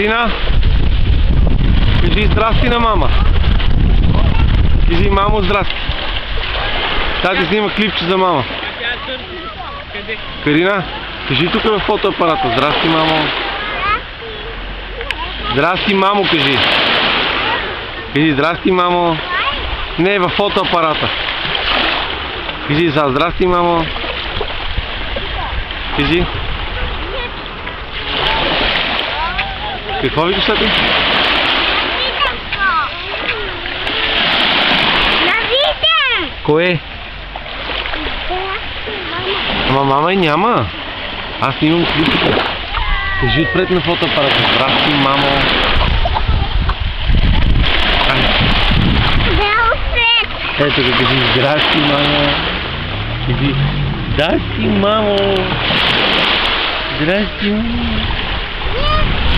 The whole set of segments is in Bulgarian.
Карина, кажи здрасти на мама. Кажи мамо здрасти. Тати снима клипче за мама. Карина, кажи тук в фотоапарата. Здрасти, мамо. Здрасти, мамо, кажи. Кажи здрасти, мамо. Не, в фотоапарата. Кажи сега здрасти, мамо. Кажи. Какво викаш ти? Кое? Ама мама и няма. Аз имам клипите. Кажи отпред на фотоапарата. Здрасти, мамо. Ето да кажи здрасти, мамо. Кажи здрасти, мамо. Здрасти, мамо.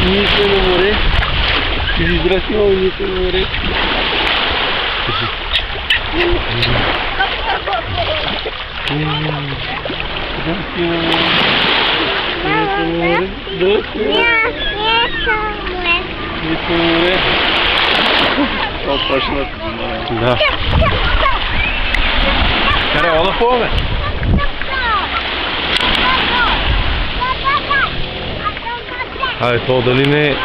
Ние сме на море. Кажи здрасти, мамо, ние сме на море. Кажи. Здрасти, мамо. Ние сме на море. Здрасти, мамо. Ние сме на море. О, почна. Да. Карай, ода пове. Абе, то дали не